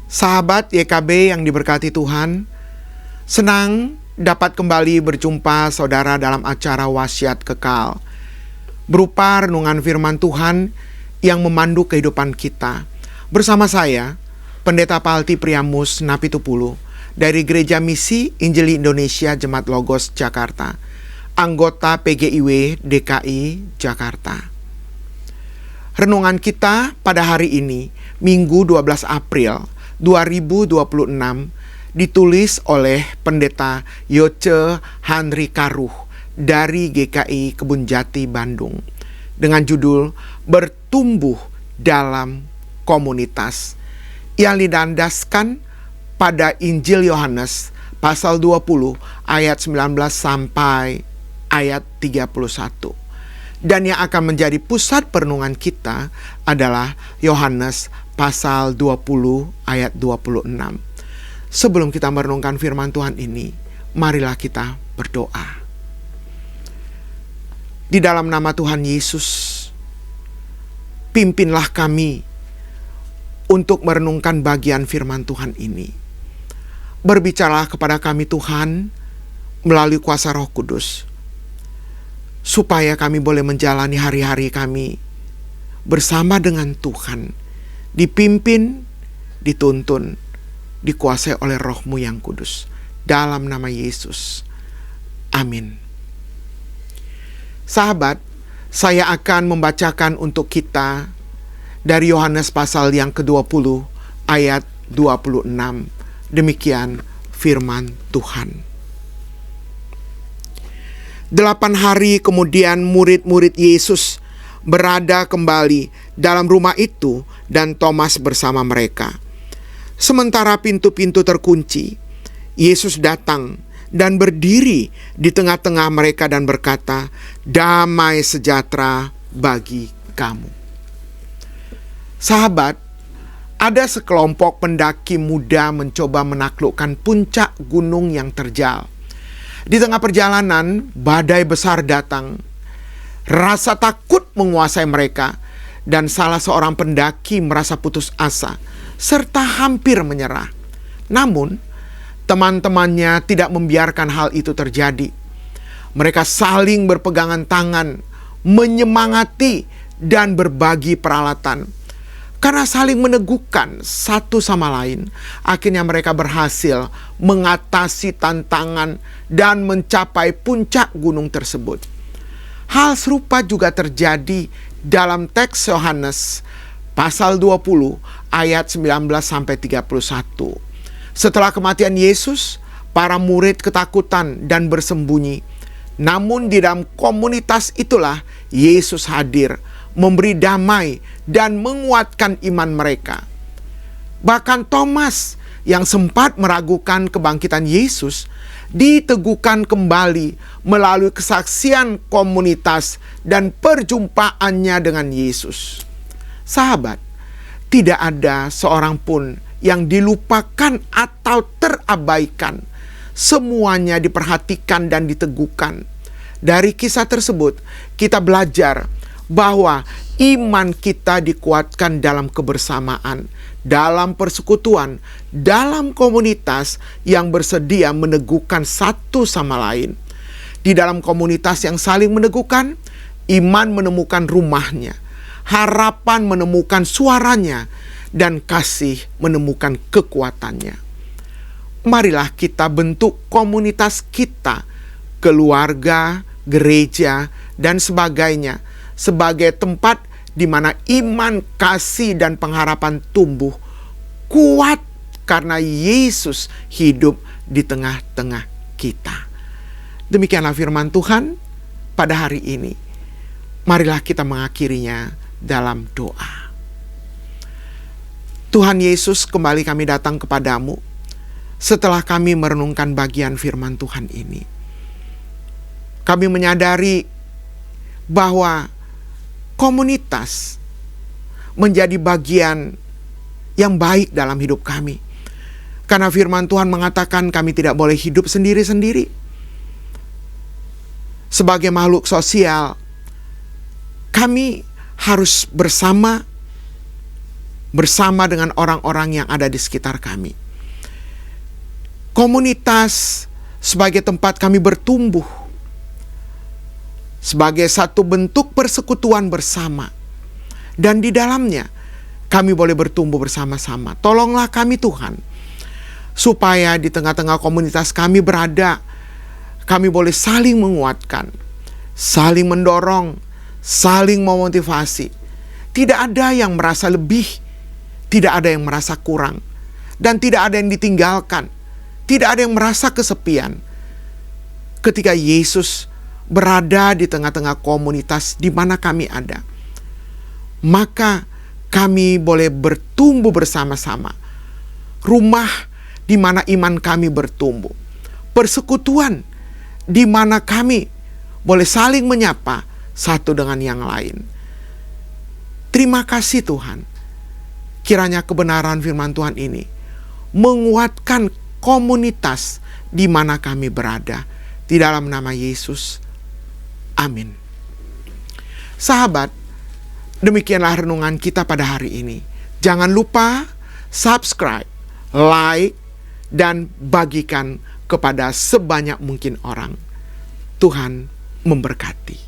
Sahabat YKB yang diberkati Tuhan, senang dapat kembali berjumpa saudara dalam acara Wasiat Kekal, berupa renungan firman Tuhan yang memandu kehidupan kita. Bersama saya, Pendeta Palti Priamus Napitupulu, dari Gereja Misi Injili Indonesia Jemaat Logos Jakarta, anggota PGIW DKI Jakarta. Renungan kita pada hari ini, Minggu 12 April 2026, ditulis oleh Pendeta Yoce Hanri Karuh dari GKI Kebun Jati, Bandung, dengan judul Bertumbuh dalam Komunitas, yang didandaskan pada Injil Yohanes pasal 20 ayat 19 sampai ayat 31. Dan yang akan menjadi pusat perenungan kita adalah Yohanes pasal 20 ayat 26. Sebelum kita merenungkan firman Tuhan ini, marilah kita berdoa. Di dalam nama Tuhan Yesus, pimpinlah kami untuk merenungkan bagian firman Tuhan ini. Berbicaralah kepada kami Tuhan melalui kuasa Roh Kudus, supaya kami boleh menjalani hari-hari kami bersama dengan Tuhan, dipimpin, dituntun, dikuasai oleh Roh-Mu yang kudus. Dalam nama Yesus. Amin. Sahabat, saya akan membacakan untuk kita dari Yohanes pasal yang ke-20 ayat 26. Demikian firman Tuhan. 8 hari kemudian murid-murid Yesus berada kembali dalam rumah itu dan Thomas bersama mereka. Sementara pintu-pintu terkunci, Yesus datang dan berdiri di tengah-tengah mereka dan berkata, "Damai sejahtera bagi kamu." Sahabat, ada sekelompok pendaki muda mencoba menaklukkan puncak gunung yang terjal. Di tengah perjalanan, badai besar datang. Rasa takut menguasai mereka, dan salah seorang pendaki merasa putus asa serta hampir menyerah. Namun, teman-temannya tidak membiarkan hal itu terjadi. Mereka saling berpegangan tangan, menyemangati, dan berbagi peralatan. Karena saling meneguhkan satu sama lain, akhirnya mereka berhasil mengatasi tantangan dan mencapai puncak gunung tersebut. Hal serupa juga terjadi dalam teks Yohanes pasal 20 ayat 19 sampai 31. Setelah kematian Yesus, para murid ketakutan dan bersembunyi. Namun di dalam komunitas itulah Yesus hadir, memberi damai dan menguatkan iman mereka. Bahkan Thomas yang sempat meragukan kebangkitan Yesus diteguhkan kembali melalui kesaksian komunitas dan perjumpaannya dengan Yesus. Sahabat, tidak ada seorang pun yang dilupakan atau terabaikan. Semuanya diperhatikan dan diteguhkan. Dari kisah tersebut, kita belajar bahwa iman kita dikuatkan dalam kebersamaan, dalam persekutuan, dalam komunitas yang bersedia meneguhkan satu sama lain. Di dalam komunitas yang saling meneguhkan, iman menemukan rumahnya, harapan menemukan suaranya, dan kasih menemukan kekuatannya. Marilah kita bentuk komunitas kita, keluarga, gereja, dan sebagainya, sebagai tempat di mana iman, kasih, dan pengharapan tumbuh kuat karena Yesus hidup di tengah-tengah kita. Demikianlah firman Tuhan pada hari ini. Marilah kita mengakhirinya dalam doa. Tuhan Yesus, kembali kami datang kepadamu setelah kami merenungkan bagian firman Tuhan ini. Kami menyadari bahwa komunitas menjadi bagian yang baik dalam hidup kami. Karena firman Tuhan mengatakan kami tidak boleh hidup sendiri-sendiri. Sebagai makhluk sosial, kami harus bersama bersama dengan orang-orang yang ada di sekitar kami. Komunitas sebagai tempat kami bertumbuh, sebagai satu bentuk persekutuan bersama, dan di dalamnya kami boleh bertumbuh bersama-sama. Tolonglah kami Tuhan, supaya di tengah-tengah komunitas kami berada, kami boleh saling menguatkan, saling mendorong, saling memotivasi. Tidak ada yang merasa lebih, tidak ada yang merasa kurang, dan tidak ada yang ditinggalkan. Tidak ada yang merasa kesepian ketika Yesus berada di tengah-tengah komunitas di mana kami ada. Maka kami boleh bertumbuh bersama-sama. Rumah di mana iman kami bertumbuh. Persekutuan di mana kami boleh saling menyapa satu dengan yang lain. Terima kasih Tuhan. Kiranya kebenaran firman Tuhan ini menguatkan komunitas di mana kami berada. Di dalam nama Yesus. Amin. Sahabat, demikianlah renungan kita pada hari ini. Jangan lupa subscribe, like, dan bagikan kepada sebanyak mungkin orang. Tuhan memberkati.